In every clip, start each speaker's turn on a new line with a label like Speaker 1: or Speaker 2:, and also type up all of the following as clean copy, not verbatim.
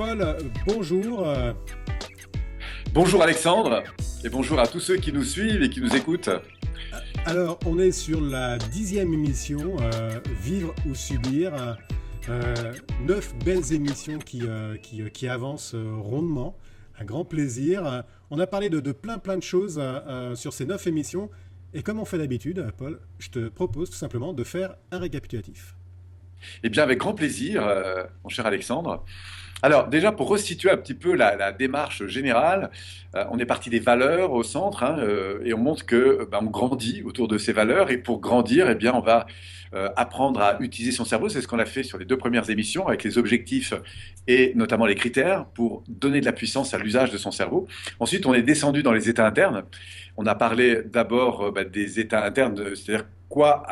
Speaker 1: Paul, bonjour.
Speaker 2: Bonjour Alexandre, et bonjour à tous ceux qui nous suivent et qui nous écoutent.
Speaker 1: Alors, on est sur la 10e émission, Vivre ou Subir. 9 belles émissions qui avancent rondement. Un grand plaisir. On a parlé de plein de choses sur ces 9 émissions. Et comme on fait d'habitude, Paul, je te propose tout simplement de faire un récapitulatif.
Speaker 2: Eh bien, avec grand plaisir, mon cher Alexandre. Alors, déjà, pour resituer un petit peu la démarche générale, on est parti des valeurs au centre, hein, et on montre que on grandit autour de ces valeurs. Et pour grandir, eh bien, on va apprendre à utiliser son cerveau. C'est ce qu'on a fait sur les 2 premières émissions avec les objectifs et notamment les critères pour donner de la puissance à l'usage de son cerveau. Ensuite, on est descendu dans les états internes. On a parlé d'abord des états internes, c'est-à-dire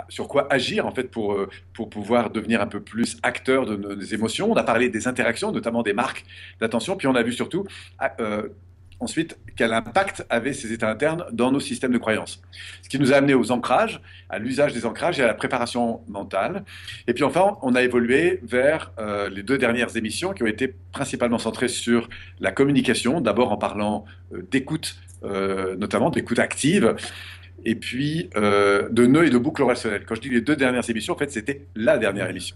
Speaker 2: sur quoi agir en fait pour pouvoir devenir un peu plus acteur de nos émotions. On a parlé des interactions, notamment des marques d'attention, puis on a vu surtout ensuite quel impact avaient ces états internes dans nos systèmes de croyances. Ce qui nous a amené aux ancrages, à l'usage des ancrages et à la préparation mentale. Et puis enfin, on a évolué vers les 2 dernières émissions qui ont été principalement centrées sur la communication, d'abord en parlant d'écoute, notamment d'écoute active, et puis de nœuds et de boucles relationnelles. Quand je dis les 2 dernières émissions, en fait, c'était la dernière émission.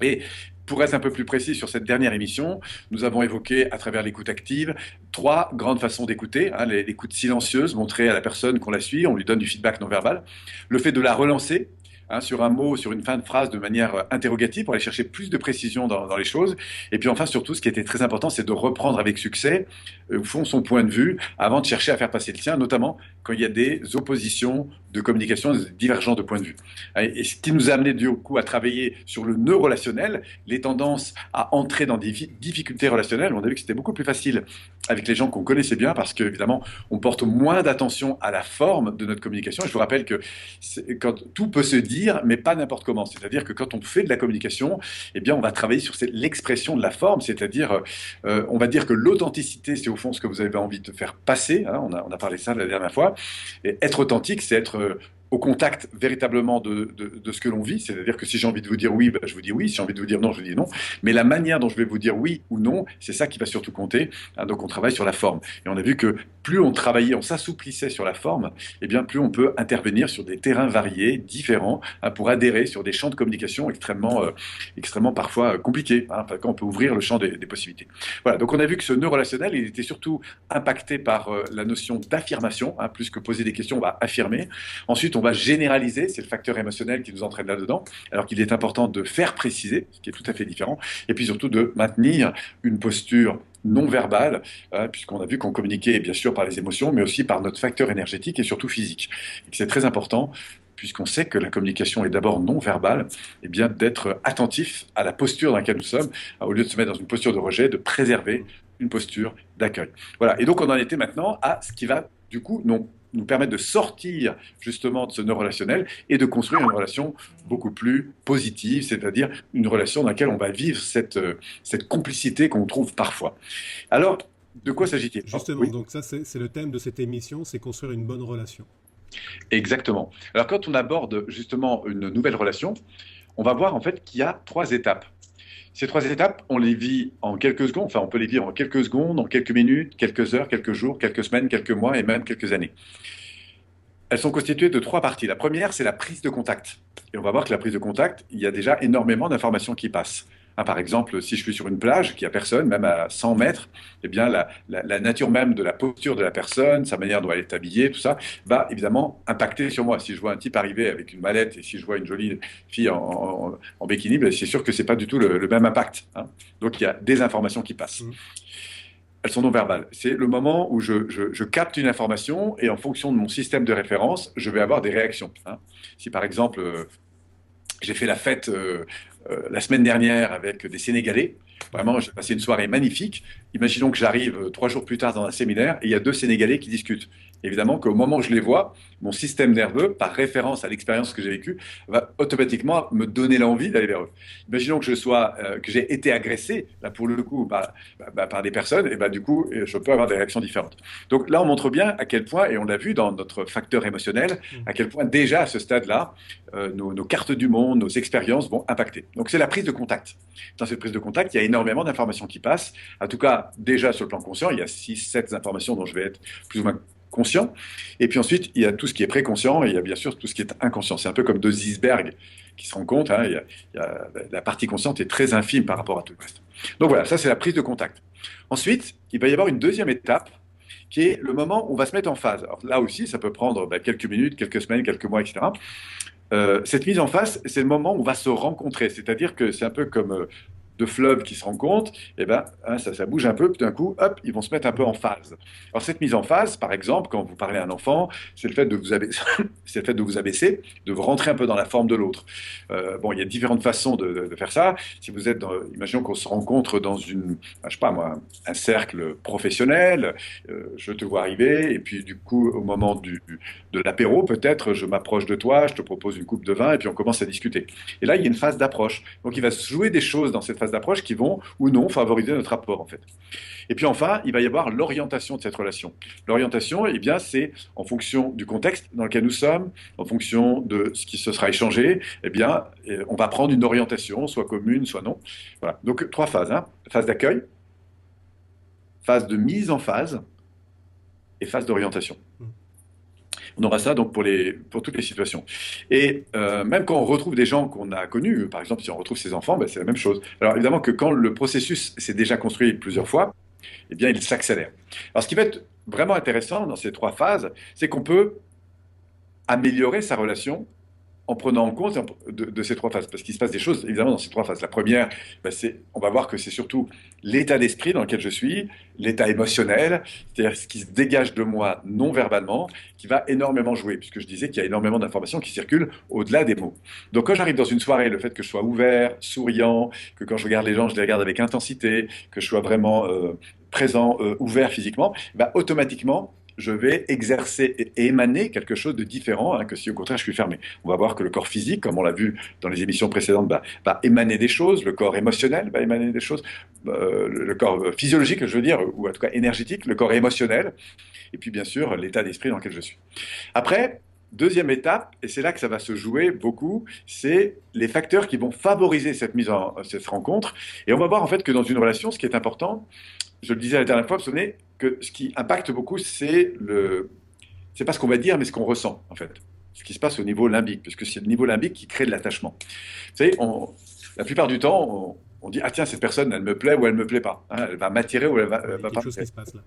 Speaker 2: Et pour être un peu plus précis sur cette dernière émission, nous avons évoqué à travers l'écoute active 3 grandes façons d'écouter. Hein, l'écoute silencieuse, montrer à la personne qu'on la suit, on lui donne du feedback non verbal. Le fait de la relancer, hein, sur un mot, sur une fin de phrase de manière interrogative pour aller chercher plus de précision dans les choses. Et puis enfin, surtout, ce qui était très important, c'est de reprendre avec succès, au fond, son point de vue avant de chercher à faire passer le sien, notamment quand il y a des oppositions de communication, des divergences de point de vue. Et ce qui nous a amené du coup à travailler sur le nœud relationnel, les tendances à entrer dans des difficultés relationnelles. On a vu que c'était beaucoup plus facile avec les gens qu'on connaissait bien parce qu'évidemment, on porte moins d'attention à la forme de notre communication. Et je vous rappelle que quand tout peut se dire, mais pas n'importe comment. C'est-à-dire que quand on fait de la communication, eh bien, on va travailler sur l'expression de la forme, c'est-à-dire, on va dire que l'authenticité, c'est au fond ce que vous avez envie de faire passer. Hein, on a parlé de ça la dernière fois. Et être authentique, c'est être au contact véritablement de ce que l'on vit. C'est-à-dire que si j'ai envie de vous dire oui, je vous dis oui. Si j'ai envie de vous dire non, je vous dis non. Mais la manière dont je vais vous dire oui ou non, c'est ça qui va surtout compter. Hein, donc on travaille sur la forme. Et on a vu que plus on travaillait, on s'assouplissait sur la forme, eh bien plus on peut intervenir sur des terrains variés, différents, hein, pour adhérer sur des champs de communication extrêmement parfois compliqués. Hein, quand on peut ouvrir le champ des possibilités. Voilà, donc on a vu que ce nœud relationnel, il était surtout impacté par la notion d'affirmation. Hein, plus que poser des questions, on va affirmer. Ensuite, on va généraliser, c'est le facteur émotionnel qui nous entraîne là-dedans, alors qu'il est important de faire préciser, ce qui est tout à fait différent, et puis surtout de maintenir une posture non verbale, puisqu'on a vu qu'on communiquait bien sûr par les émotions, mais aussi par notre facteur énergétique et surtout physique. Et que c'est très important, puisqu'on sait que la communication est d'abord non verbale, eh bien d'être attentif à la posture dans laquelle nous sommes, au lieu de se mettre dans une posture de rejet, de préserver une posture d'accueil. Voilà, et donc on en était maintenant à ce qui va du coup nous permettre de sortir justement de ce nœud relationnel et de construire une relation beaucoup plus positive, c'est-à-dire une relation dans laquelle on va vivre cette complicité qu'on trouve parfois. Alors, de quoi s'agit-il?
Speaker 1: Justement,
Speaker 2: Oui,
Speaker 1: donc ça c'est le thème de cette émission, c'est construire une bonne relation.
Speaker 2: exactement. Alors, quand on aborde justement une nouvelle relation, on va voir en fait qu'il y a 3 étapes. Ces 3 étapes, on les vit en quelques secondes, enfin on peut les vivre en quelques secondes, en quelques minutes, quelques heures, quelques jours, quelques semaines, quelques mois et même quelques années. Elles sont constituées de 3 parties. La première, c'est la prise de contact. Et on va voir que la prise de contact, il y a déjà énormément d'informations qui passent. Hein, par exemple, si je suis sur une plage, qu'il n'y a personne, même à 100 mètres, eh bien, la nature même de la posture de la personne, sa manière dont elle est habillée, tout ça, va évidemment impacter sur moi. Si je vois un type arriver avec une mallette et si je vois une jolie fille en bikini, ben, c'est sûr que ce n'est pas du tout le même impact. Hein. Donc, il y a des informations qui passent. Elles sont non verbales. C'est le moment où je capte une information et en fonction de mon système de référence, je vais avoir des réactions. Hein. Si par exemple, j'ai fait la fête la semaine dernière avec des Sénégalais, vraiment, j'ai passé une soirée magnifique. Imaginons que j'arrive 3 jours plus tard dans un séminaire et il y a 2 Sénégalais qui discutent. évidemment qu'au moment où je les vois, mon système nerveux, par référence à l'expérience que j'ai vécue, va automatiquement me donner l'envie d'aller vers eux. Imaginons que que j'ai été agressé, là pour le coup, par des personnes, et du coup, je peux avoir des réactions différentes. Donc là, on montre bien à quel point, et on l'a vu dans notre facteur émotionnel, à quel point déjà à ce stade-là, nos cartes du monde, nos expériences vont impacter. Donc c'est la prise de contact. Dans cette prise de contact, il y a énormément d'informations qui passent. En tout cas, déjà sur le plan conscient, il y a 6, 7 informations dont je vais être plus ou moins conscient. Et puis ensuite, il y a tout ce qui est préconscient et il y a bien sûr tout ce qui est inconscient. C'est un peu comme deux icebergs qui se rencontrent. Hein. La partie consciente est très infime par rapport à tout le reste. Donc voilà, ça c'est la prise de contact. Ensuite, il va y avoir une deuxième étape qui est le moment où on va se mettre en phase. Alors là aussi, ça peut prendre quelques minutes, quelques semaines, quelques mois, etc. Cette mise en phase, c'est le moment où on va se rencontrer. C'est-à-dire que c'est un peu comme deux fleuves qui se rencontrent, et ça bouge un peu, puis d'un coup, hop, ils vont se mettre un peu en phase. Alors cette mise en phase, par exemple, quand vous parlez à un enfant, c'est le fait de vous abaisser, c'est le fait de vous abaisser, de vous rentrer un peu dans la forme de l'autre. Bon, il y a différentes façons de faire ça. Si vous êtes imaginons qu'on se rencontre dans je sais pas moi, un cercle professionnel, je te vois arriver, et puis du coup, au moment de l'apéro, peut-être, je m'approche de toi, je te propose une coupe de vin, et puis on commence à discuter. Et là, il y a une phase d'approche. Donc, il va se jouer des choses dans cette phase d'approche qui vont, ou non, favoriser notre rapport, en fait. Et puis enfin, il va y avoir l'orientation de cette relation. L'orientation, eh bien, c'est en fonction du contexte dans lequel nous sommes, en fonction de ce qui se sera échangé, eh bien, on va prendre une orientation, soit commune, soit non. Voilà. Donc, 3 phases, hein. Phase d'accueil, phase de mise en phase et phase d'orientation. On aura ça donc pour toutes les situations. Et même quand on retrouve des gens qu'on a connus, par exemple si on retrouve ses enfants, c'est la même chose. Alors évidemment que quand le processus s'est déjà construit plusieurs fois, eh bien il s'accélère. Alors ce qui va être vraiment intéressant dans ces 3 phases, c'est qu'on peut améliorer sa relation en prenant en compte de ces 3 phases. Parce qu'il se passe des choses, évidemment, dans ces 3 phases. La première, on va voir que c'est surtout l'état d'esprit dans lequel je suis, l'état émotionnel, c'est-à-dire ce qui se dégage de moi non-verbalement, qui va énormément jouer, puisque je disais qu'il y a énormément d'informations qui circulent au-delà des mots. Donc quand j'arrive dans une soirée, le fait que je sois ouvert, souriant, que quand je regarde les gens, je les regarde avec intensité, que je sois vraiment présent, ouvert physiquement, automatiquement, je vais exercer et émaner quelque chose de différent que si au contraire je suis fermé. On va voir que le corps physique, comme on l'a vu dans les émissions précédentes, va émaner des choses, le corps émotionnel va émaner des choses, le corps physiologique, je veux dire, ou en tout cas énergétique, le corps émotionnel, et puis bien sûr l'état d'esprit dans lequel je suis. Après, deuxième étape, et c'est là que ça va se jouer beaucoup, c'est les facteurs qui vont favoriser cette rencontre. Et on va voir en fait que dans une relation, ce qui est important, je le disais la dernière fois, vous vous souvenez, que ce qui impacte beaucoup, c'est pas ce qu'on va dire, mais ce qu'on ressent, en fait. Ce qui se passe au niveau limbique, puisque c'est le niveau limbique qui crée de l'attachement. Vous savez, la plupart du temps, on dit, ah tiens, cette personne, elle me plaît ou elle me plaît pas. Hein, elle va m'attirer ou elle va
Speaker 1: Il y a
Speaker 2: pas
Speaker 1: quelque chose
Speaker 2: m'attirer.
Speaker 1: qui se passe là.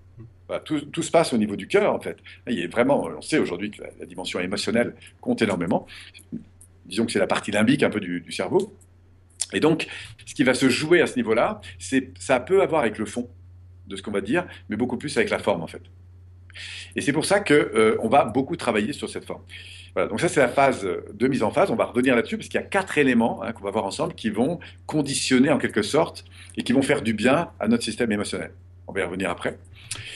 Speaker 2: Voilà, tout se passe au niveau du cœur, en fait. Il y a vraiment, on sait aujourd'hui que la dimension émotionnelle compte énormément. Disons que c'est la partie limbique un peu du cerveau. Et donc, ce qui va se jouer à ce niveau-là, ça peut avoir avec le fond de ce qu'on va dire, mais beaucoup plus avec la forme, en fait. Et c'est pour ça qu'on va beaucoup travailler sur cette forme. Voilà, donc ça, c'est la phase de mise en phase. On va revenir là-dessus, parce qu'il y a 4 éléments qu'on va voir ensemble qui vont conditionner, en quelque sorte, et qui vont faire du bien à notre système émotionnel. On va y revenir après.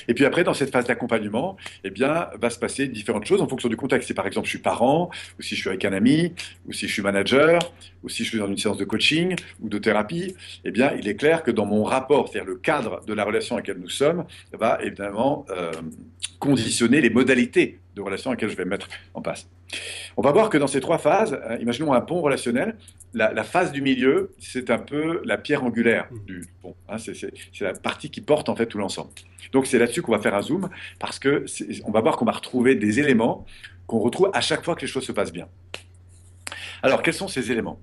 Speaker 2: Et puis après, dans cette phase d'accompagnement, eh bien, va se passer différentes choses en fonction du contexte. Si par exemple je suis parent, ou si je suis avec un ami, ou si je suis manager, ou si je suis dans une séance de coaching ou de thérapie, eh bien, il est clair que dans mon rapport, c'est-à-dire le cadre de la relation à laquelle nous sommes, va évidemment conditionner les modalités de relation à laquelle je vais me mettre en place. On va voir que dans ces 3 phases, imaginons un pont relationnel, la phase du milieu, c'est un peu la pierre angulaire du pont. Hein, c'est la partie qui porte en fait tout l'ensemble. Donc c'est là-dessus qu'on va faire un zoom, parce que on va voir qu'on va retrouver des éléments qu'on retrouve à chaque fois que les choses se passent bien. Alors, quels sont ces éléments?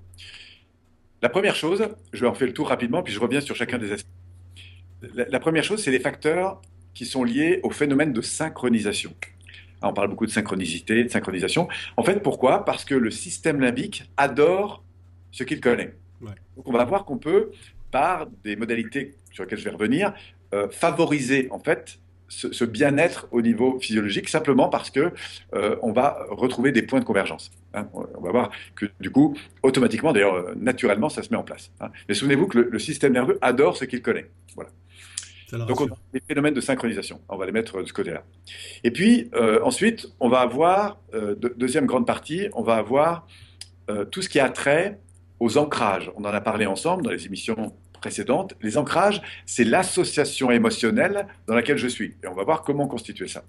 Speaker 2: La première chose, je vais en faire le tour rapidement, puis je reviens sur chacun des aspects. La première chose, c'est les facteurs qui sont liés au phénomène de synchronisation. On parle beaucoup de synchronicité, de synchronisation. En fait, pourquoi? Parce que le système limbique adore ce qu'il connaît. Ouais. Donc, on va voir qu'on peut, par des modalités sur lesquelles je vais revenir, favoriser en fait ce bien-être au niveau physiologique, simplement parce que on va retrouver des points de convergence. Hein. On va voir que du coup, automatiquement, d'ailleurs naturellement, ça se met en place. Hein. Mais souvenez-vous que le système nerveux adore ce qu'il connaît. Voilà.
Speaker 1: Ça le
Speaker 2: Donc, on
Speaker 1: rassure.
Speaker 2: a des phénomènes de synchronisation. On va les mettre de ce côté-là. Et puis, ensuite, on va avoir, deuxième grande partie, on va avoir tout ce qui a trait aux ancrages. On en a parlé ensemble dans les émissions précédentes. Les ancrages, c'est l'association émotionnelle dans laquelle je suis. Et on va voir comment constituer ça.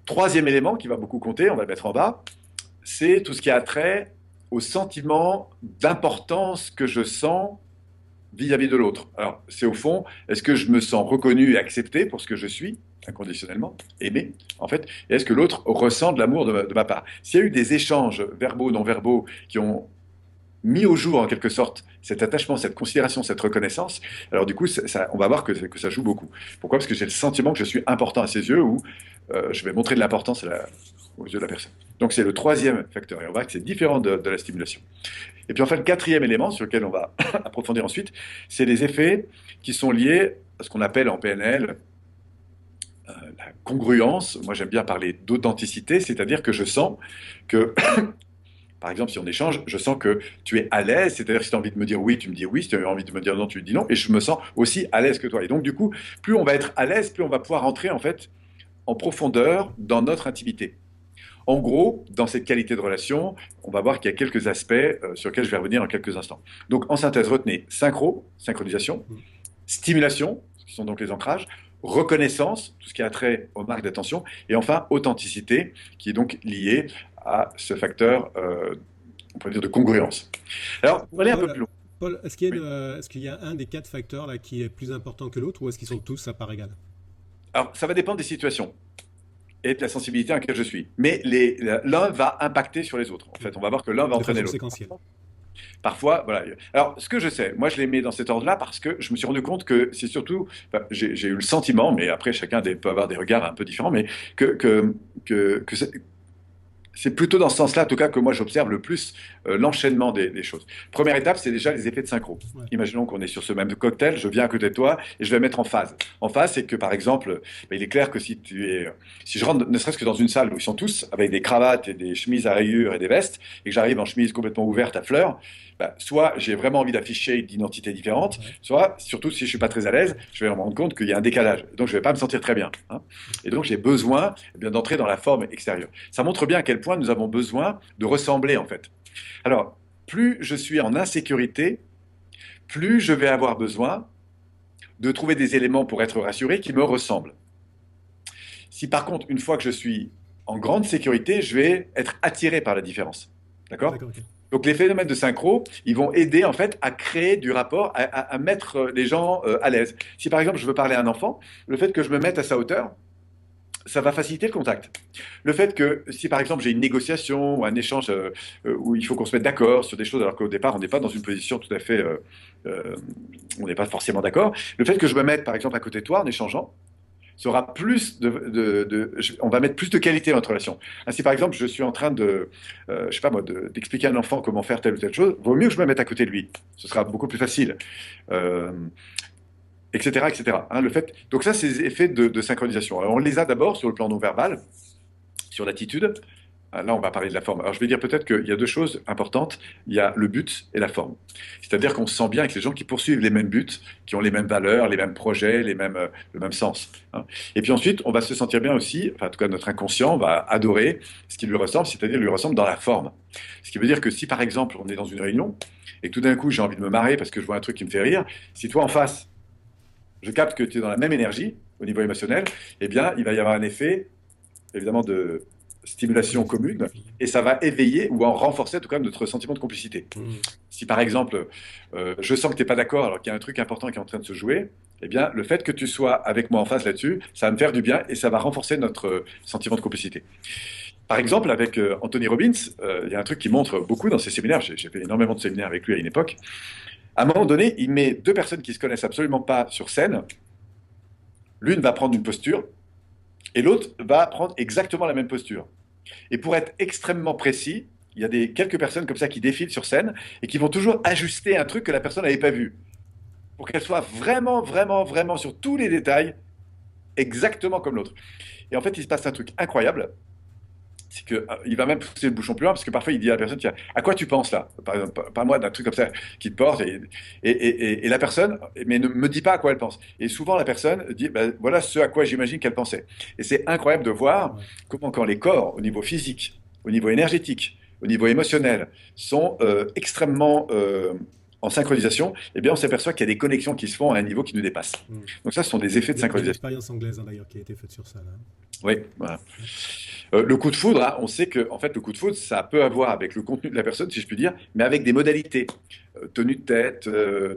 Speaker 2: Troisième élément qui va beaucoup compter, on va le mettre en bas, c'est tout ce qui a trait au sentiment d'importance que je sens vis-à-vis de l'autre. Alors, c'est au fond, est-ce que je me sens reconnu et accepté pour ce que je suis, inconditionnellement, aimé, en fait, et est-ce que l'autre ressent de l'amour de ma part? S'il y a eu des échanges verbaux, non verbaux, qui ont mis au jour, en quelque sorte, cet attachement, cette considération, cette reconnaissance, alors du coup, on va voir que ça joue beaucoup. Pourquoi? Parce que j'ai le sentiment que je suis important à ses yeux ou je vais montrer de l'importance aux yeux de la personne. Donc c'est le troisième facteur. Et on va voir que c'est différent de la stimulation. Et puis enfin, le quatrième élément sur lequel on va approfondir ensuite, c'est les effets qui sont liés à ce qu'on appelle en PNL la congruence. Moi, j'aime bien parler d'authenticité, c'est-à-dire que je sens que par exemple, si on échange, je sens que tu es à l'aise, c'est-à-dire que si tu as envie de me dire oui, tu me dis oui, si tu as envie de me dire non, tu me dis non, et je me sens aussi à l'aise que toi. Et donc, du coup, plus on va être à l'aise, plus on va pouvoir rentrer en fait en profondeur dans notre intimité. En gros, dans cette qualité de relation, on va voir qu'il y a quelques aspects sur lesquels je vais revenir en quelques instants. Donc, en synthèse, retenez synchronisation, stimulation, ce qui sont donc les ancrages, reconnaissance, tout ce qui a trait aux marques d'attention, et enfin, authenticité, qui est donc liée à ce facteur, on pourrait dire, de congruence. Alors, pour aller un peu plus
Speaker 1: Paul,
Speaker 2: loin.
Speaker 1: Paul, est-ce qu'il y a,
Speaker 2: Oui.
Speaker 1: est-ce qu'il y a un des quatre facteurs là qui est plus important que l'autre ou est-ce qu'ils sont tous à part égale?
Speaker 2: Alors, ça va dépendre des situations et de la sensibilité à laquelle je suis. Mais l'un va impacter sur les autres. En fait, on va voir que l'un va
Speaker 1: De
Speaker 2: entraîner
Speaker 1: façon
Speaker 2: l'autre.
Speaker 1: séquentielle.
Speaker 2: Parfois, voilà. Alors, ce que je sais, moi, je les mets dans cet ordre-là parce que je me suis rendu compte que c'est surtout, enfin, j'ai eu le sentiment, mais après, chacun peut avoir des regards un peu différents, mais que c'est plutôt dans ce sens-là, en tout cas, que moi j'observe le plus l'enchaînement des choses. Première étape, c'est déjà les effets de synchro.
Speaker 1: Ouais.
Speaker 2: Imaginons qu'on est sur ce même cocktail, je viens à côté de toi et je vais mettre en phase. En phase, c'est que par exemple, il est clair que si je rentre ne serait-ce que dans une salle où ils sont tous avec des cravates et des chemises à rayures et des vestes, et que j'arrive en chemise complètement ouverte à fleurs, soit j'ai vraiment envie d'afficher une identité différente,
Speaker 1: Ouais.
Speaker 2: soit, surtout si je suis pas très à l'aise, je vais me rendre compte qu'il y a un décalage. Donc je vais pas me sentir très bien, hein. Et donc j'ai besoin d'entrer dans la forme extérieure. Ça montre bien à quel point nous avons besoin de ressembler en fait. Alors, plus je suis en insécurité, plus je vais avoir besoin de trouver des éléments pour être rassuré qui me ressemblent. Si par contre, une fois que je suis en grande sécurité, je vais être attiré par la différence. D'accord?
Speaker 1: D'accord, ok.
Speaker 2: Donc les phénomènes de synchro, ils vont aider en fait à créer du rapport, à mettre les gens à l'aise. Si par exemple je veux parler à un enfant, le fait que je me mette à sa hauteur, ça va faciliter le contact. Le fait que si par exemple j'ai une négociation ou un échange où il faut qu'on se mette d'accord sur des choses alors qu'au départ on n'est pas dans une position tout à fait, on n'est pas forcément d'accord, le fait que je me mette par exemple à côté de toi en échangeant, sera plus on va mettre plus de qualité dans notre relation. Ainsi, par exemple, je suis en train je sais pas moi, d'expliquer à un enfant comment faire telle ou telle chose, vaut mieux que je me mette à côté de lui. Ce sera beaucoup plus facile. Euh, etc., etc. Hein, donc ça, c'est les effets de synchronisation. Alors, on les a d'abord sur le plan non verbal, sur l'attitude. Là, on va parler de la forme. Alors, je vais dire peut-être qu'il y a deux choses importantes. Il y a le but et la forme. C'est-à-dire qu'on se sent bien avec les gens qui poursuivent les mêmes buts, qui ont les mêmes valeurs, les mêmes projets, le même sens, hein. Et puis ensuite, on va se sentir bien aussi, enfin, en tout cas, notre inconscient va adorer ce qui lui ressemble, c'est-à-dire lui ressemble dans la forme. Ce qui veut dire que si, par exemple, on est dans une réunion et que tout d'un coup, j'ai envie de me marrer parce que je vois un truc qui me fait rire, si toi, en face, je capte que tu es dans la même énergie au niveau émotionnel, eh bien, il va y avoir un effet, évidemment, de stimulation commune, et ça va éveiller ou en renforcer en tout cas notre sentiment de complicité. Si par exemple, je sens que tu n'es pas d'accord alors qu'il y a un truc important qui est en train de se jouer, eh bien, le fait que tu sois avec moi en face là-dessus, ça va me faire du bien et ça va renforcer notre sentiment de complicité. Par exemple, avec Anthony Robbins, il y a un truc qui montre beaucoup dans ses séminaires, j'ai fait énormément de séminaires avec lui à une époque. À un moment donné, il met deux personnes qui se connaissent absolument pas sur scène. L'une va prendre une posture et l'autre va prendre exactement la même posture. Et pour être extrêmement précis, il y a quelques personnes comme ça qui défilent sur scène et qui vont toujours ajuster un truc que la personne n'avait pas vu pour qu'elle soit vraiment, vraiment, vraiment sur tous les détails exactement comme l'autre. Et en fait, il se passe un truc incroyable, c'est que il va même pousser le bouchon plus loin parce que parfois il dit à la personne, tiens, à quoi tu penses là? Par exemple, parle-moi d'un truc comme ça qui te porte et la personne, mais ne me dis pas à quoi elle pense. Et souvent la personne dit, ben, voilà ce à quoi j'imagine qu'elle pensait. Et c'est incroyable de voir
Speaker 1: Ouais.
Speaker 2: comment quand les corps, au niveau physique, au niveau énergétique, au niveau émotionnel, sont extrêmement en synchronisation, eh bien on s'aperçoit qu'il y a des connexions qui se font à un niveau qui nous dépasse.
Speaker 1: Mm.
Speaker 2: Donc ça, ce sont des effets de
Speaker 1: Il y a une
Speaker 2: synchronisation.
Speaker 1: expérience anglaise hein, d'ailleurs qui a été faite sur ça. Là.
Speaker 2: Oui, voilà. Le coup de foudre, hein, on sait que en fait, le coup de foudre, ça peut avoir avec le contenu de la personne, si je puis dire, mais avec des modalités. Tenue de tête,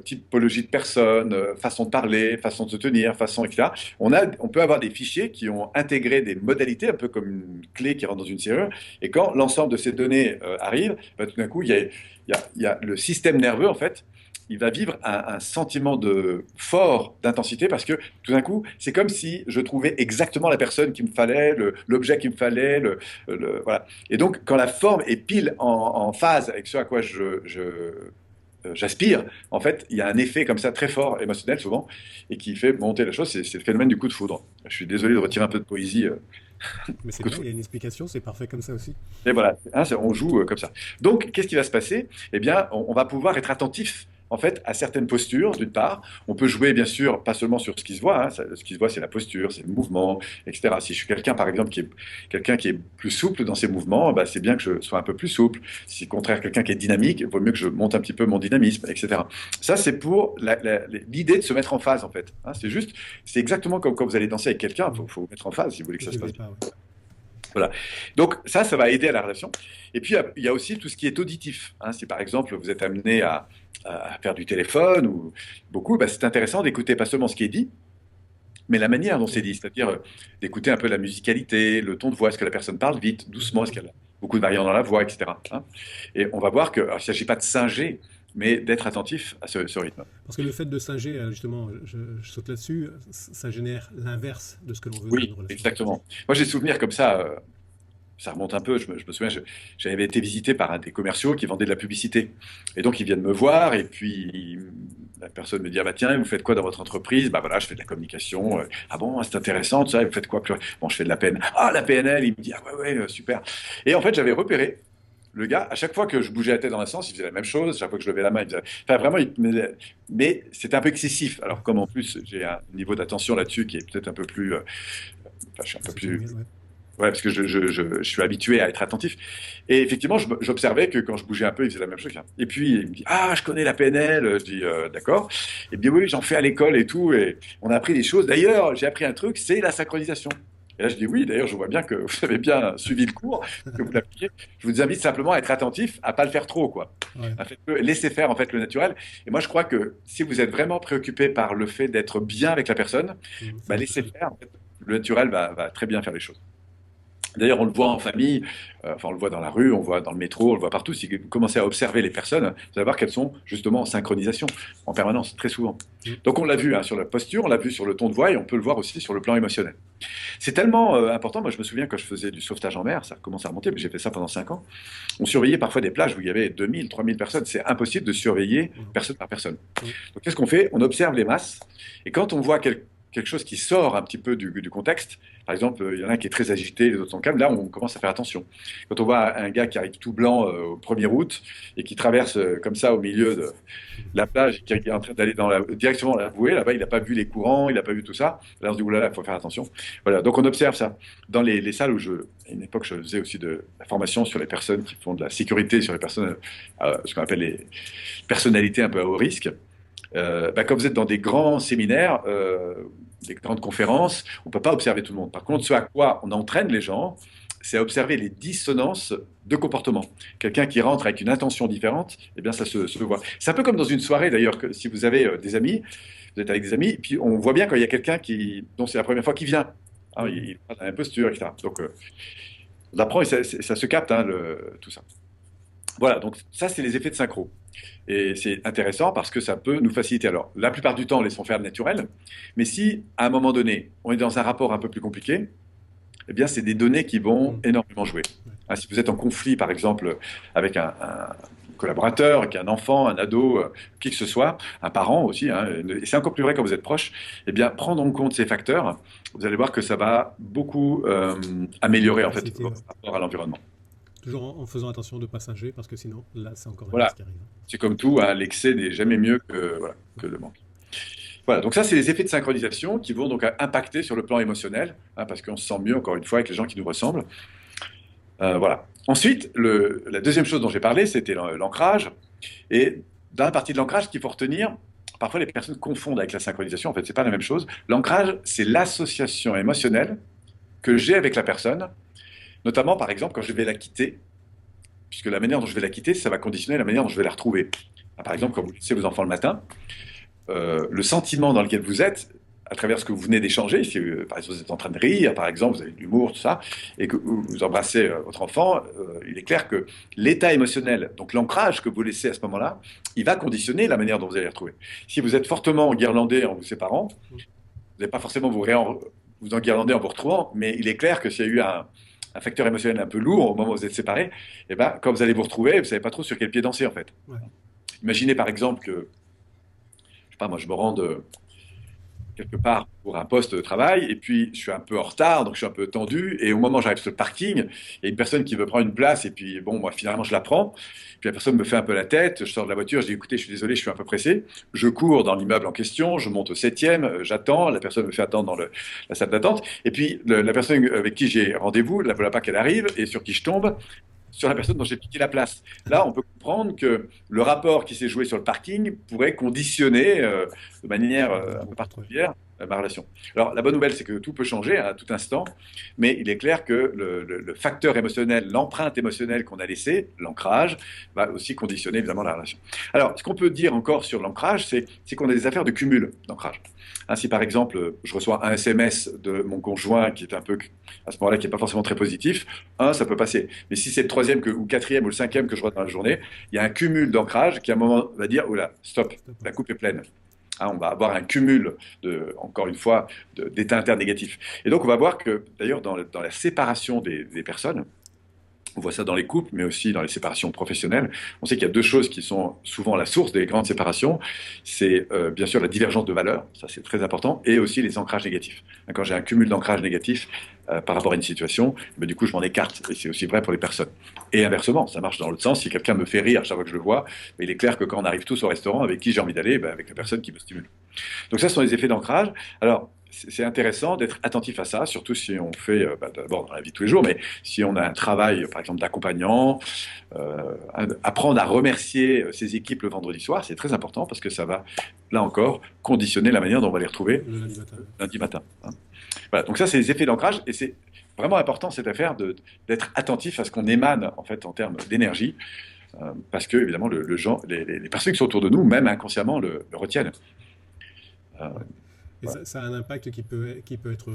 Speaker 2: typologie de personne, façon de parler, façon de se tenir, façon, etc. On peut avoir des fichiers qui ont intégré des modalités, un peu comme une clé qui rentre dans une serrure. Et quand l'ensemble de ces données arrive, bah, tout d'un coup, il y a le système nerveux, en fait, il va vivre un sentiment fort d'intensité parce que tout d'un coup, c'est comme si je trouvais exactement la personne qu'il me fallait, l'objet qu'il me fallait, voilà. Et donc, quand la forme est pile en phase avec ce à quoi j'aspire, en fait, il y a un effet comme ça très fort, émotionnel souvent, et qui fait monter la chose. C'est le phénomène du coup de foudre. Je suis désolé de retirer un peu de poésie.
Speaker 1: Mais c'est
Speaker 2: Coup de
Speaker 1: bien, il y
Speaker 2: foudre.
Speaker 1: a une explication, c'est parfait comme ça aussi.
Speaker 2: Et voilà, hein, on joue comme ça. Donc, qu'est-ce qui va se passer? Eh bien, on va pouvoir être attentif. En fait, à certaines postures, d'une part, on peut jouer bien sûr pas seulement sur ce qui se voit, hein, ce qui se voit c'est la posture, c'est le mouvement, etc. Si je suis quelqu'un par exemple qui est plus souple dans ses mouvements, bah, c'est bien que je sois un peu plus souple. Si au contraire quelqu'un qui est dynamique, il vaut mieux que je monte un petit peu mon dynamisme, etc. Ça c'est pour l'idée de se mettre en phase en fait. Hein, c'est exactement comme quand vous allez danser avec quelqu'un,
Speaker 1: Mm.
Speaker 2: faut vous mettre en phase si vous voulez que
Speaker 1: Dès
Speaker 2: ça
Speaker 1: le
Speaker 2: se passe bien.
Speaker 1: départ, ouais.
Speaker 2: Voilà. Donc ça va aider à la relation. Et puis il y a aussi tout ce qui est auditif. Hein. Si par exemple vous êtes amené à faire du téléphone ou beaucoup, bah, c'est intéressant d'écouter pas seulement ce qui est dit, mais la manière dont c'est
Speaker 1: Oui.
Speaker 2: dit, c'est-à-dire d'écouter un peu la musicalité, le ton de voix, est-ce que la personne parle vite, doucement, est-ce qu'elle a beaucoup de variants dans la voix, etc. Hein. Et on va voir qu'il ne s'agit pas de singer, mais d'être attentif à ce rythme.
Speaker 1: Parce que le fait de singer, justement, je saute là-dessus, ça génère l'inverse de ce que l'on veut dans une
Speaker 2: Oui,
Speaker 1: relation.
Speaker 2: exactement. Moi, j'ai des souvenirs comme ça. Ça remonte un peu, je me souviens, j'avais été visité par un des commerciaux qui vendait de la publicité. Et donc, ils viennent me voir, et puis la personne me dit, ah bah tiens, vous faites quoi dans votre entreprise? Bah voilà, je fais de la communication. Ah bon, c'est intéressant, tout ça, et vous faites quoi? Bon, je fais de la PNL. Ah, la PNL, il me dit, ah ouais, ouais, super. Et en fait, j'avais repéré le gars, à chaque fois que je bougeais la tête dans un sens, il faisait la même chose, à chaque fois que je levais la main, il faisait... Enfin, vraiment, mais c'était un peu excessif. Alors, comme en plus, j'ai un niveau d'attention là-dessus qui est peut-être un peu plus... Enfin, je suis un peu
Speaker 1: C'est
Speaker 2: plus...
Speaker 1: familial, ouais.
Speaker 2: Ouais, parce que je suis habitué à être attentif. Et effectivement, j'observais que quand je bougeais un peu, il faisait la même chose. Et puis, il me dit, ah, je connais la PNL. Je dis, d'accord. Et bien oui, j'en fais à l'école et tout. Et on a appris des choses. D'ailleurs, j'ai appris un truc, c'est la synchronisation. Et là, je dis, oui, d'ailleurs, je vois bien que vous avez bien suivi le cours, que vous l'appliquez. Je vous invite simplement à être attentif, à pas le faire trop, quoi.
Speaker 1: Ouais.
Speaker 2: À laisser faire, en fait, le naturel. Et moi, je crois que si vous êtes vraiment préoccupé par le fait d'être bien avec la personne,
Speaker 1: C'est
Speaker 2: bah, laissez
Speaker 1: naturel.
Speaker 2: faire. En fait. Le naturel va très bien faire les choses. D'ailleurs, on le voit en famille, enfin, on le voit dans la rue, on le voit dans le métro, on le voit partout. Si vous commencez à observer les personnes, vous allez voir qu'elles sont justement en synchronisation, en permanence, très souvent.
Speaker 1: Mm.
Speaker 2: Donc, on l'a vu hein, sur la posture, on l'a vu sur le ton de voix et on peut le voir aussi sur le plan émotionnel. C'est tellement important. Moi, je me souviens quand je faisais du sauvetage en mer, ça commence à remonter, mais j'ai fait ça pendant 5 ans. On surveillait parfois des plages où il y avait 2000, 3000 personnes. C'est impossible de surveiller
Speaker 1: Mm.
Speaker 2: personne par personne.
Speaker 1: Mm.
Speaker 2: Donc, qu'est-ce qu'on fait? On observe les masses et quand on voit quelque chose qui sort un petit peu du contexte. Par exemple, il y en a un qui est très agité, les autres sont calmes. Là, on commence à faire attention. Quand on voit un gars qui arrive tout blanc au 1er août et qui traverse comme ça au milieu de la plage, qui est en train d'aller directement dans la bouée, là-bas, il n'a pas vu les courants, il n'a pas vu tout ça. Là, on se dit, oulala, il faut faire attention. Voilà, donc on observe ça. Dans les salles où à une époque, je faisais aussi de la formation sur les personnes qui font de la sécurité, sur les personnes, ce qu'on appelle les personnalités un peu à haut risque. Quand vous êtes dans des grands séminaires, des grandes conférences, on ne peut pas observer tout le monde. Par contre, ce à quoi on entraîne les gens, c'est à observer les dissonances de comportement. Quelqu'un qui rentre avec une intention différente, eh bien, ça se voit. C'est un peu comme dans une soirée, d'ailleurs, que si vous avez des amis, vous êtes avec des amis, puis on voit bien quand il y a quelqu'un dont c'est la première fois qu'il vient. Hein, il a la même posture, etc. Donc, on apprend et ça se capte, hein, tout ça. Voilà, donc ça, c'est les effets de synchro. Et c'est intéressant parce que ça peut nous faciliter. Alors, la plupart du temps, laissons faire le naturel. Mais si, à un moment donné, on est dans un rapport un peu plus compliqué, eh bien, c'est des données qui vont
Speaker 1: Mm.
Speaker 2: énormément jouer.
Speaker 1: Ouais.
Speaker 2: Hein, si vous êtes en conflit, par exemple, avec un collaborateur, avec un enfant, un ado, qui que ce soit, un parent aussi, hein, et c'est encore plus vrai quand vous êtes proche, eh bien, prendre en compte ces facteurs, vous allez voir que ça va beaucoup améliorer en fait
Speaker 1: Facilité,
Speaker 2: votre
Speaker 1: ouais.
Speaker 2: rapport à l'environnement.
Speaker 1: Toujours en faisant attention de ne pas singer, parce que sinon, là, c'est encore un
Speaker 2: Voilà,
Speaker 1: risque qui arrive.
Speaker 2: c'est comme tout, hein, l'excès n'est jamais mieux que, voilà, que le manque. Voilà, donc ça, c'est les effets de synchronisation qui vont donc impacter sur le plan émotionnel, hein, parce qu'on se sent mieux, encore une fois, avec les gens qui nous ressemblent. Voilà. Ensuite, la deuxième chose dont j'ai parlé, c'était l'ancrage. Et dans la partie de l'ancrage, ce qu'il faut retenir, parfois les personnes confondent avec la synchronisation. En fait, c'est pas la même chose. L'ancrage, c'est l'association émotionnelle que j'ai avec la personne, notamment par exemple quand je vais la quitter, puisque la manière dont je vais la quitter, ça va conditionner la manière dont je vais la retrouver. Par exemple, quand vous laissez vos enfants le matin, le sentiment dans lequel vous êtes, à travers ce que vous venez d'échanger, si par exemple vous êtes en train de rire, par exemple, vous avez de l'humour, tout ça, et que vous embrassez votre enfant, il est clair que l'état émotionnel, donc l'ancrage que vous laissez à ce moment-là, il va conditionner la manière dont vous allez les retrouver. Si vous êtes fortement enguirlandé en vous séparant,
Speaker 1: Mm.
Speaker 2: vous n'allez pas forcément vous enguirlander en vous retrouvant, mais il est clair que s'il y a eu un facteur émotionnel un peu lourd au moment où vous êtes séparés, et ben, quand vous allez vous retrouver, vous ne savez pas trop sur quel pied danser en fait.
Speaker 1: Ouais.
Speaker 2: Imaginez par exemple que, je sais pas, moi je me rende quelque part pour un poste de travail, et puis je suis un peu en retard, donc je suis un peu tendu, et au moment où j'arrive sur le parking, il y a une personne qui veut prendre une place, et puis bon, moi finalement je la prends, puis la personne me fait un peu la tête, je sors de la voiture, je dis écoutez, je suis désolé, je suis un peu pressé, je cours dans l'immeuble en question, je monte au septième, j'attends, la personne me fait attendre dans la salle d'attente, et puis la personne avec qui j'ai rendez-vous, ne voilà pas qu'elle arrive, et sur qui je tombe, sur la personne dont j'ai piqué la place. Là, on peut comprendre que le rapport qui s'est joué sur le parking pourrait conditionner de manière un peu
Speaker 1: Beaucoup trop.
Speaker 2: particulière ma relation. Alors, la bonne nouvelle, c'est que tout peut changer à tout instant, mais il est clair que le facteur émotionnel, l'empreinte émotionnelle qu'on a laissée, l'ancrage, va aussi conditionner évidemment la relation. Alors, ce qu'on peut dire encore sur l'ancrage, c'est qu'on a des affaires de cumul d'ancrage. Hein, si par exemple, je reçois un SMS de mon conjoint qui est un peu, à ce moment-là, qui n'est pas forcément très positif, ça peut passer. Mais si c'est le troisième ou quatrième ou le cinquième que je vois dans la journée, il y a un cumul d'ancrage qui à un moment va dire, oula, stop,
Speaker 1: Stop,
Speaker 2: la
Speaker 1: ouais.
Speaker 2: coupe est pleine. Hein, on va avoir un cumul, encore une fois, d'états internes négatifs. Et donc, on va voir que, d'ailleurs, dans la séparation des personnes, on voit ça dans les couples, mais aussi dans les séparations professionnelles. On sait qu'il y a deux choses qui sont souvent la source des grandes séparations. C'est bien sûr la divergence de valeurs, ça c'est très important, et aussi les ancrages négatifs. Quand j'ai un cumul d'ancrages négatifs par rapport à une situation, ben, du coup je m'en écarte. Et c'est aussi vrai pour les personnes. Et inversement, ça marche dans l'autre sens. Si quelqu'un me fait rire chaque fois que je le vois, ben, il est clair que quand on arrive tous au restaurant, avec qui j'ai envie d'aller, ben, avec la personne qui me stimule. Donc ça, ce sont les effets d'ancrage. Alors, c'est intéressant d'être attentif à ça, surtout si on fait, d'abord dans la vie de tous les jours, mais si on a un travail, par exemple, d'accompagnant, apprendre à remercier ses équipes le vendredi soir, c'est très important parce que ça va, là encore, conditionner la manière dont on va les retrouver
Speaker 1: Le lundi matin.
Speaker 2: lundi matin. Hein. Voilà, donc ça, c'est les effets d'ancrage et c'est vraiment important cette affaire d'être attentif à ce qu'on émane en fait en termes d'énergie, parce que évidemment les personnes qui sont autour de nous, même inconsciemment, le retiennent. Euh,
Speaker 1: Ouais. Et
Speaker 2: voilà.
Speaker 1: ça a un impact qui peut être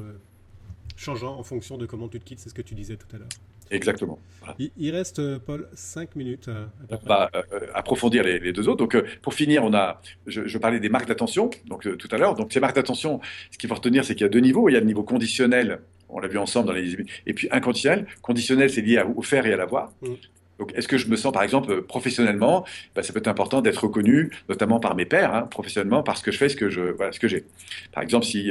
Speaker 1: changeant en fonction de comment tu te quittes, c'est ce que tu disais tout à l'heure.
Speaker 2: Exactement. Voilà.
Speaker 1: Il reste, Paul, 5 minutes à peu
Speaker 2: On
Speaker 1: près.
Speaker 2: va approfondir les deux autres. Donc, pour finir, je parlais des marques d'attention donc, tout à l'heure. Donc, ces marques d'attention, ce qu'il faut retenir, c'est qu'il y a deux niveaux. Il y a le niveau conditionnel, on l'a vu ensemble et puis inconditionnel. Conditionnel, c'est lié au faire et à l'avoir.
Speaker 1: Mm.
Speaker 2: Donc, est-ce que je me sens, par exemple, professionnellement, ça peut être important d'être reconnu, notamment par mes pairs, hein, professionnellement, parce que je fais voilà, ce que j'ai. Par exemple, si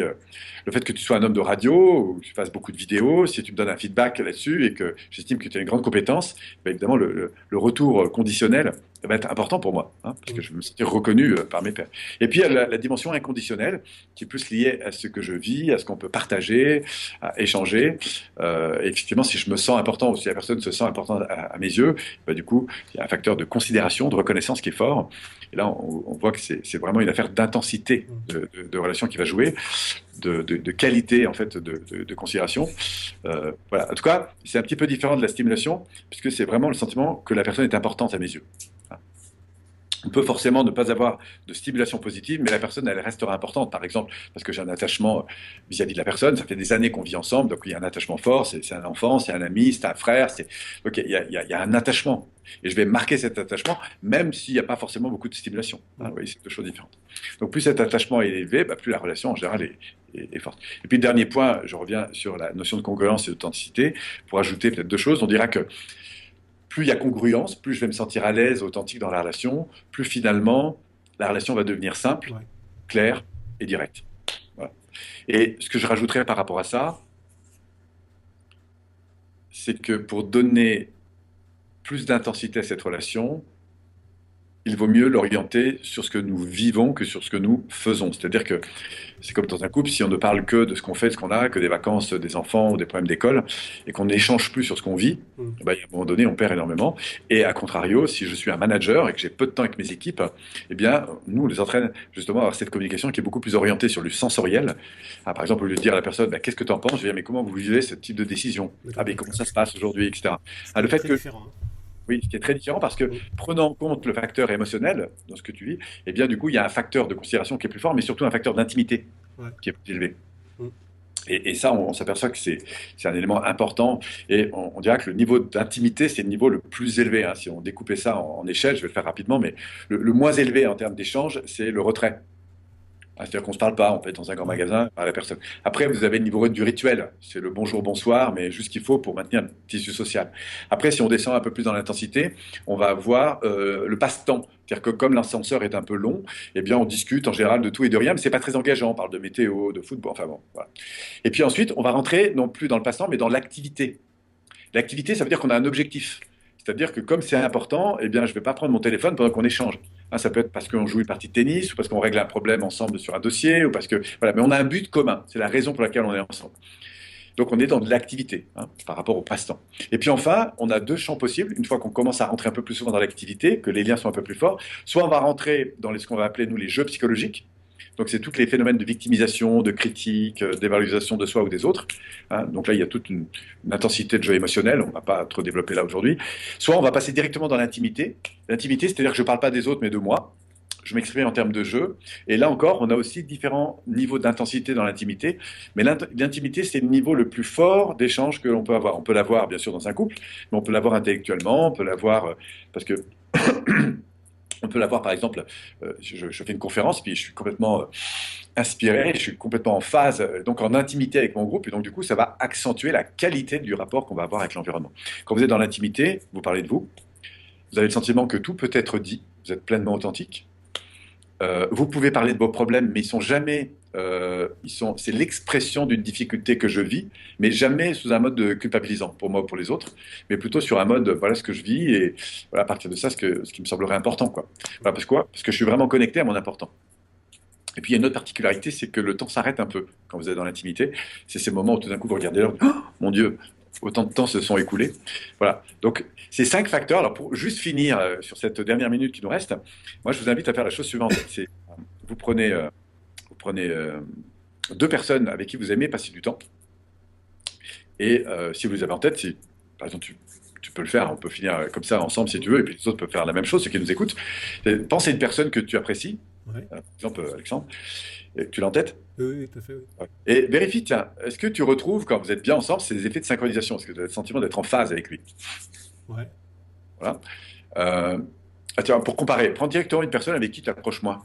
Speaker 2: le fait que tu sois un homme de radio, ou que tu fasses beaucoup de vidéos, si tu me donnes un feedback là-dessus et que j'estime que tu as une grande compétence, évidemment, le retour conditionnel va être important pour moi, hein, parce que
Speaker 1: Mm.
Speaker 2: je veux me sentir reconnu par mes pairs. Et puis, il y a la dimension inconditionnelle, qui est plus liée à ce que je vis, à ce qu'on peut partager, à échanger. Et effectivement, si je me sens important, ou si la personne se sent importante à mes yeux, du coup, il y a un facteur de considération, de reconnaissance qui est fort. Et là, on voit que c'est vraiment une affaire d'intensité
Speaker 1: Mm.
Speaker 2: de relation qui va jouer, de qualité en fait de considération. Voilà. En tout cas, c'est un petit peu différent de la stimulation, puisque c'est vraiment le sentiment que la personne est importante à mes yeux. On peut forcément ne pas avoir de stimulation positive, mais la personne, elle restera importante. Par exemple, parce que j'ai un attachement vis-à-vis de la personne, ça fait des années qu'on vit ensemble, donc il y a un attachement fort, c'est un enfant, c'est un ami, c'est un frère, donc il y a un attachement. Et je vais marquer cet attachement, même s'il n'y a pas forcément beaucoup de stimulation. Ah,
Speaker 1: Mm.
Speaker 2: vous voyez, c'est deux choses différentes. Donc plus cet attachement est élevé, bah, plus la relation en général est forte. Et puis dernier point, je reviens sur la notion de congruence et d'authenticité, pour ajouter peut-être deux choses. On dira que plus il y a congruence, plus je vais me sentir à l'aise, authentique dans la relation, plus finalement la relation va devenir simple,
Speaker 1: Ouais.
Speaker 2: claire et directe. Voilà. Et ce que je rajouterais par rapport à ça, c'est que pour donner plus d'intensité à cette relation, il vaut mieux l'orienter sur ce que nous vivons que sur ce que nous faisons. C'est-à-dire que c'est comme dans un couple, si on ne parle que de ce qu'on fait, de ce qu'on a, que des vacances, des enfants ou des problèmes d'école, et qu'on n'échange plus sur ce qu'on vit,
Speaker 1: Mm.
Speaker 2: ben, à un moment donné, on perd énormément. Et à contrario, si je suis un manager et que j'ai peu de temps avec mes équipes, eh bien, nous, on les entraîne justement à avoir cette communication qui est beaucoup plus orientée sur le sensoriel. Ah, par exemple, au lieu de dire à la personne, ben, qu'est-ce que tu en penses? Je vais dire, mais comment vous vivez ce type de décision? Ah,
Speaker 1: D'accord.
Speaker 2: mais comment ça se passe aujourd'hui, etc.
Speaker 1: Ce
Speaker 2: Ah,
Speaker 1: qui
Speaker 2: le
Speaker 1: est
Speaker 2: fait
Speaker 1: très
Speaker 2: que
Speaker 1: différent.
Speaker 2: oui, ce qui est très différent parce que
Speaker 1: Mm.
Speaker 2: prenant en compte le facteur émotionnel dans ce que tu vis, eh bien, du coup, il y a un facteur de considération qui est plus fort, mais surtout un facteur d'intimité
Speaker 1: Ouais.
Speaker 2: qui est plus élevé.
Speaker 1: Mm.
Speaker 2: Et ça, on s'aperçoit que c'est un élément important. Et on dira que le niveau d'intimité, c'est le niveau le plus élevé, hein. Si on découpait ça en échelle, je vais le faire rapidement, mais le moins élevé en termes d'échange, c'est le retrait. Ah, c'est-à-dire qu'on ne se parle pas, en fait, dans un grand
Speaker 1: Ouais.
Speaker 2: magasin, par la personne. Après, vous avez le niveau du rituel. C'est le bonjour, bonsoir, mais juste ce qu'il faut pour maintenir un tissu social. Après, si on descend un peu plus dans l'intensité, on va avoir le passe-temps. C'est-à-dire que comme l'ascenseur est un peu long, eh bien, on discute en général de tout et de rien, mais c'est pas très engageant. On parle de météo, de football, enfin bon, voilà. Et puis ensuite, on va rentrer non plus dans le passe-temps, mais dans l'activité. L'activité, ça veut dire qu'on a un objectif. C'est-à-dire que comme c'est important, eh bien, je ne vais pas prendre mon téléphone pendant qu'on échange. Hein, ça peut être parce qu'on joue une partie de tennis, ou parce qu'on règle un problème ensemble sur un dossier, ou parce que voilà. Mais on a un but commun. C'est la raison pour laquelle on est ensemble. Donc on est dans de l'activité, hein, par rapport au passe-temps. Et puis enfin, on a deux champs possibles. Une fois qu'on commence à rentrer un peu plus souvent dans l'activité, que les liens sont un peu plus forts, soit on va rentrer dans ce qu'on va appeler nous les jeux psychologiques. Donc, c'est tous les phénomènes de victimisation, de critique, d'évaluation de soi ou des autres. Hein. Donc là, il y a toute une intensité de jeu émotionnel. On ne va pas trop développer là aujourd'hui. Soit on va passer directement dans l'intimité. L'intimité, c'est-à-dire que je ne parle pas des autres, mais de moi. Je m'exprime en termes de jeu. Et là encore, on a aussi différents niveaux d'intensité dans l'intimité. Mais l'intimité, c'est le niveau le plus fort d'échange que l'on peut avoir. On peut l'avoir, bien sûr, dans un couple, mais on peut l'avoir intellectuellement, on peut l'avoir parce que on peut l'avoir, par exemple, je fais une conférence, puis je suis complètement inspiré, je suis complètement en phase, donc en intimité avec mon groupe, et donc du coup, ça va accentuer la qualité du rapport qu'on va avoir avec l'environnement. Quand vous êtes dans l'intimité, vous parlez de vous, vous avez le sentiment que tout peut être dit, vous êtes pleinement authentique. Vous pouvez parler de vos problèmes, mais ils sont jamais, c'est l'expression d'une difficulté que je vis, mais jamais sous un mode de culpabilisant pour moi ou pour les autres, mais plutôt sur un mode, voilà ce que je vis et voilà, à partir de ça, ce qui me semblerait important, quoi. Voilà, parce quoi? Parce que je suis vraiment connecté à mon important. Et puis il y a une autre particularité, c'est que le temps s'arrête un peu quand vous êtes dans l'intimité. C'est ces moments où tout d'un coup vous regardez l'heure, oh, mon Dieu, autant de temps se sont écoulés. Voilà. Donc ces cinq facteurs. Alors pour juste finir sur cette dernière minute qui nous reste, moi je vous invite à faire la chose suivante. C'est vous prenez, vous prenez deux personnes avec qui vous aimez passer du temps. Et si vous les avez en tête, si par exemple tu peux le faire, on peut finir comme ça ensemble si tu veux, et puis les autres peuvent faire la même chose, ceux qui nous écoutent. Pense à une personne que tu apprécies,
Speaker 1: Ouais.
Speaker 2: par exemple Alexandre, et tu l'as en tête.
Speaker 1: Oui, oui, tout à fait, oui.
Speaker 2: Ouais. Et vérifie, tiens, est-ce que tu retrouves, quand vous êtes bien ensemble, ces effets de synchronisation? Est-ce que tu as le sentiment d'être en phase avec lui?
Speaker 1: Ouais.
Speaker 2: Voilà. Tiens, pour comparer, prends directement une personne avec qui tu accroches moins.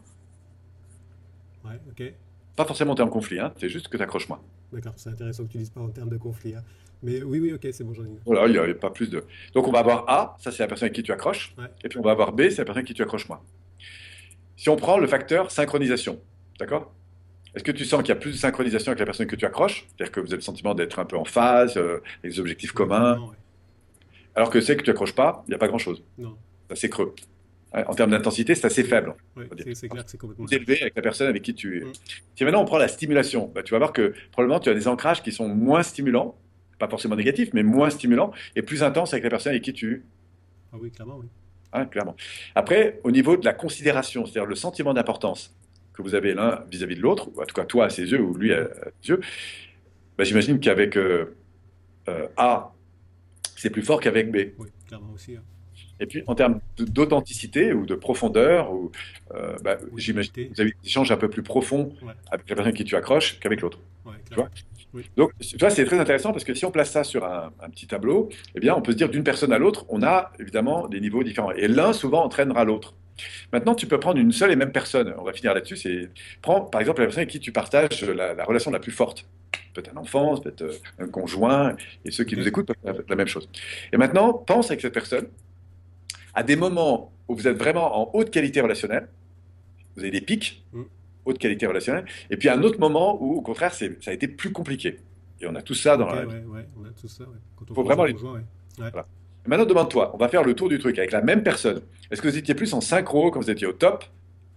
Speaker 1: Ouais, ok.
Speaker 2: Pas forcément en termes de conflit, hein, c'est juste que tu accroches moins.
Speaker 1: D'accord, c'est intéressant que tu dises pas en termes de conflit, hein. Mais oui, oui, ok, c'est bon, j'en ai une.
Speaker 2: Voilà, il n'y a pas plus de. Donc on va avoir A, ça c'est la personne avec qui tu accroches,
Speaker 1: Ouais,
Speaker 2: et puis on va avoir B, c'est la personne avec qui tu accroches moins. Si on prend le facteur synchronisation, d'accord? Est-ce que tu sens qu'il y a plus de synchronisation avec la personne que tu accroches? C'est-à-dire que vous avez le sentiment d'être un peu en phase, avec des objectifs
Speaker 1: ouais,
Speaker 2: communs,
Speaker 1: clairement, ouais.
Speaker 2: alors que c'est que tu accroches pas, il n'y a pas grand-chose.
Speaker 1: Non.
Speaker 2: C'est assez creux. Ouais, en termes d'intensité, c'est assez
Speaker 1: Mm.
Speaker 2: faible,
Speaker 1: Ouais,
Speaker 2: on va dire.
Speaker 1: c'est clair que c'est complètement
Speaker 2: Plus
Speaker 1: ça.
Speaker 2: élevé avec la personne avec qui tu es.
Speaker 1: Mm.
Speaker 2: Si maintenant on prend la stimulation, bah, tu vas voir que probablement tu as des ancrages qui sont moins stimulants, pas forcément négatifs, mais moins stimulants, et plus intenses avec la personne avec qui tu.
Speaker 1: Ah oui, clairement, oui.
Speaker 2: Hein, clairement. Après, au niveau de la considération, c'est-à-dire le sentiment d'importance que vous avez l'un vis-à-vis de l'autre, ou en tout cas toi à ses yeux, ou lui
Speaker 1: Mm.
Speaker 2: à ses yeux, bah, j'imagine qu'avec A, c'est plus fort qu'avec B.
Speaker 1: Oui, clairement aussi, hein.
Speaker 2: Et puis, en termes d'authenticité ou de profondeur,
Speaker 1: Oui,
Speaker 2: j'imagine que
Speaker 1: d'honnêteté.
Speaker 2: vous avez des échanges un peu plus profonds
Speaker 1: Ouais,
Speaker 2: avec la personne avec qui tu accroches qu'avec l'autre.
Speaker 1: ouais,
Speaker 2: Tu vois?
Speaker 1: clairement. Oui,
Speaker 2: Donc, tu vois, c'est très intéressant parce que si on place ça sur un petit tableau, eh bien, on peut se dire d'une personne à l'autre, on a évidemment des niveaux différents. Et l'un souvent entraînera l'autre. Maintenant, tu peux prendre une seule et même personne. On va finir là-dessus. Prends par exemple la personne avec qui tu partages la relation la plus forte. Peut-être un enfant, peut-être un conjoint, et ceux qui
Speaker 1: ok.
Speaker 2: nous écoutent peuvent faire la même chose. Et maintenant, pense avec cette personne à des moments où vous êtes vraiment en haute qualité relationnelle, vous avez des pics,
Speaker 1: Mm.
Speaker 2: haute qualité relationnelle, et puis un autre moment où, au contraire, ça a été plus compliqué. Et on a tout ça dans
Speaker 1: Ok,
Speaker 2: la vie.
Speaker 1: ouais, ouais, on a tout ça, ouais. Quand on
Speaker 2: Il faut
Speaker 1: croise un
Speaker 2: vraiment les.
Speaker 1: conjoint, ouais. Ouais,
Speaker 2: Voilà. Et maintenant, demande-toi, on va faire le tour du truc avec la même personne. Est-ce que vous étiez plus en synchro quand vous étiez au top?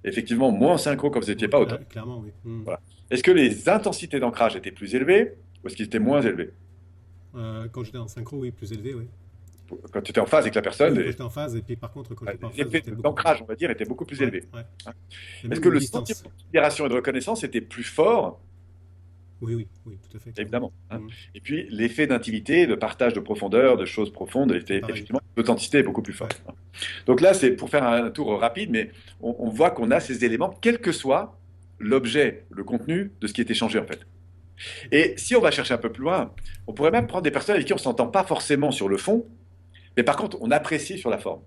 Speaker 2: Effectivement, moins en synchro quand vous n'étiez
Speaker 1: ouais,
Speaker 2: pas au top.
Speaker 1: clairement, oui. Mm.
Speaker 2: Voilà. Est-ce que les intensités d'ancrage étaient plus élevées ou est-ce qu'ils étaient moins élevés?
Speaker 1: Quand j'étais en synchro, oui, plus élevé, oui.
Speaker 2: Quand tu étais en phase avec la personne,
Speaker 1: Oui, quand j'étais en phase, et puis par contre, quand j'étais pas en
Speaker 2: les
Speaker 1: phase,
Speaker 2: effets
Speaker 1: j'étais beaucoup plus.
Speaker 2: d'ancrage, on va dire, étaient beaucoup plus
Speaker 1: Ouais,
Speaker 2: élevés.
Speaker 1: ouais.
Speaker 2: Hein.
Speaker 1: Et
Speaker 2: Est-ce
Speaker 1: même
Speaker 2: que
Speaker 1: les
Speaker 2: le sentiment
Speaker 1: distances.
Speaker 2: de considération et de reconnaissance était plus fort?
Speaker 1: Oui, oui, oui, tout à fait, clairement.
Speaker 2: Évidemment. Hein.
Speaker 1: Mm.
Speaker 2: Et puis, l'effet d'intimité, de partage de profondeur, de choses profondes, était
Speaker 1: Pareil.
Speaker 2: effectivement, l'authenticité est beaucoup plus
Speaker 1: Ouais.
Speaker 2: forte. Hein. Donc là, c'est pour faire un tour rapide, mais on voit qu'on a ces éléments, quel que soit l'objet, le contenu de ce qui est échangé en fait. Et si on va chercher un peu plus loin, on pourrait même prendre des personnes avec qui on ne s'entend pas forcément sur le fond, mais par contre, on apprécie sur la forme.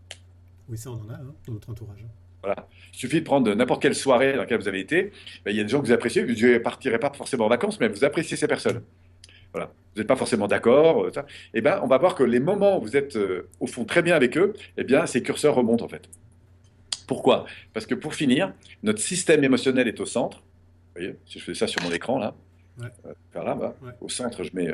Speaker 1: Oui, ça, on en a hein, dans notre entourage.
Speaker 2: Voilà. Il suffit de prendre n'importe quelle soirée dans laquelle vous avez été. Ben, il y a des gens que vous appréciez, vous ne partirez pas forcément en vacances, mais vous appréciez ces personnes. Voilà. Vous n'êtes pas forcément d'accord. Ça. Eh ben, on va voir que les moments où vous êtes au fond très bien avec eux, eh bien, ces curseurs remontent en fait. Pourquoi? Parce que pour finir, notre système émotionnel est au centre. Vous voyez, si je fais ça sur mon écran là,
Speaker 1: Ouais,
Speaker 2: vers là, voilà.
Speaker 1: ouais.
Speaker 2: Au centre, je mets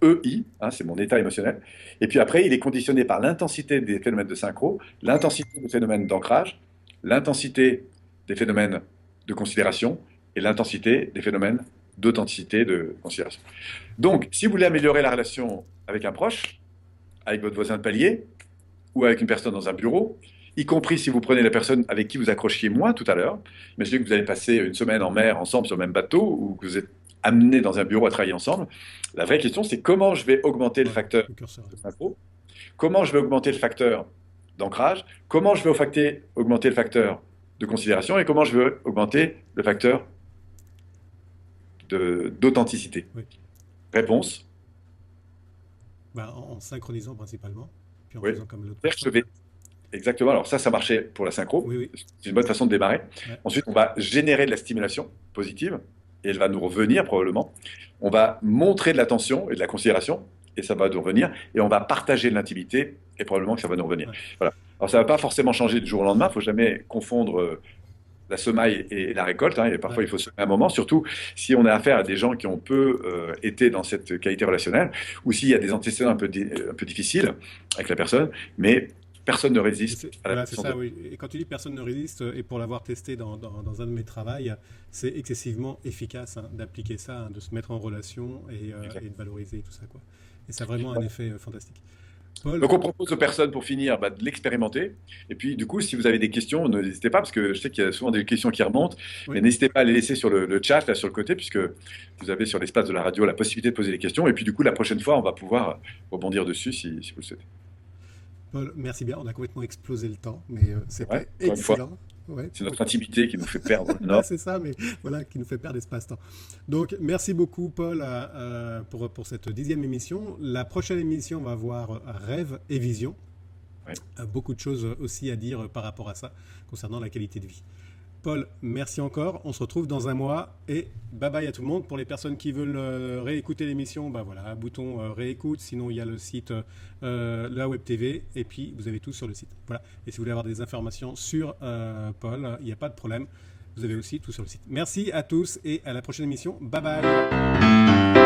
Speaker 2: EI, hein, c'est mon état émotionnel. Et puis après, il est conditionné par l'intensité des phénomènes de synchro, l'intensité des phénomènes d'ancrage, l'intensité des phénomènes de considération et l'intensité des phénomènes d'authenticité de considération. Donc, si vous voulez améliorer la relation avec un proche, avec votre voisin de palier ou avec une personne dans un bureau, y compris si vous prenez la personne avec qui vous accrochiez moins tout à l'heure, imaginez que vous allez passer une semaine en mer ensemble sur le même bateau ou que vous êtes amenés dans un bureau à travailler ensemble, la vraie question c'est comment je vais augmenter le
Speaker 1: Voilà,
Speaker 2: facteur
Speaker 1: le curseur.
Speaker 2: de synchro, comment je vais augmenter le facteur d'ancrage, comment je vais augmenter le facteur de considération et comment je vais augmenter le facteur d'authenticité.
Speaker 1: Oui.
Speaker 2: Réponse,
Speaker 1: Bah, en synchronisant principalement, puis en
Speaker 2: oui.
Speaker 1: faisant comme l'autre
Speaker 2: C'est-à-dire que je
Speaker 1: personne.
Speaker 2: vais exactement. Alors ça marchait pour la synchro.
Speaker 1: Oui, oui.
Speaker 2: C'est une bonne façon de démarrer.
Speaker 1: Ouais.
Speaker 2: Ensuite, on va générer de la stimulation positive et elle va nous revenir probablement. On va montrer de l'attention et de la considération et ça va nous revenir. Et on va partager de l'intimité et probablement que ça va nous revenir.
Speaker 1: Ouais.
Speaker 2: Voilà. Alors ça ne va pas forcément changer du jour au lendemain. Il ne faut jamais confondre la semaille et la récolte. Hein, et parfois,
Speaker 1: Ouais.
Speaker 2: il faut semer un moment, surtout si on a affaire à des gens qui ont peu été dans cette qualité relationnelle ou s'il y a des antécédents un peu difficiles avec la personne. Mais personne ne résiste à la
Speaker 1: Voilà, c'est
Speaker 2: puissance
Speaker 1: ça,
Speaker 2: de.
Speaker 1: oui. Et quand tu dis personne ne résiste, et pour l'avoir testé dans un de mes travails, c'est excessivement efficace hein, d'appliquer ça, hein, de se mettre en relation et de valoriser tout ça, quoi. Et ça a vraiment un effet fantastique. Paul,
Speaker 2: Donc on propose aux personnes pour finir de l'expérimenter. Et puis du coup, si vous avez des questions, n'hésitez pas, parce que je sais qu'il y a souvent des questions qui remontent, mais
Speaker 1: oui.
Speaker 2: n'hésitez pas à les laisser sur le chat, là sur le côté, puisque vous avez sur l'espace de la radio la possibilité de poser des questions. Et puis du coup, la prochaine fois, on va pouvoir rebondir dessus si vous le souhaitez.
Speaker 1: Paul, merci bien. On a complètement explosé le temps, mais
Speaker 2: C'est vrai,
Speaker 1: c'était
Speaker 2: encore une fois,
Speaker 1: excellent. Ouais.
Speaker 2: c'est notre intimité qui nous fait perdre le
Speaker 1: Bah,
Speaker 2: nord.
Speaker 1: c'est ça, mais voilà, qui nous fait perdre espace-temps. Donc, merci beaucoup, Paul, pour cette 10e émission. La prochaine émission, on va voir Rêve et Vision.
Speaker 2: Ouais.
Speaker 1: Beaucoup de choses aussi à dire par rapport à ça, concernant la qualité de vie. Paul, merci encore. On se retrouve dans un mois et bye bye à tout le monde. Pour les personnes qui veulent réécouter l'émission, bah voilà, un bouton réécoute. Sinon, il y a le site la Web TV et puis vous avez tout sur le site. Voilà. Et si vous voulez avoir des informations sur Paul, il n'y a pas de problème. Vous avez aussi tout sur le site. Merci à tous et à la prochaine émission. Bye bye.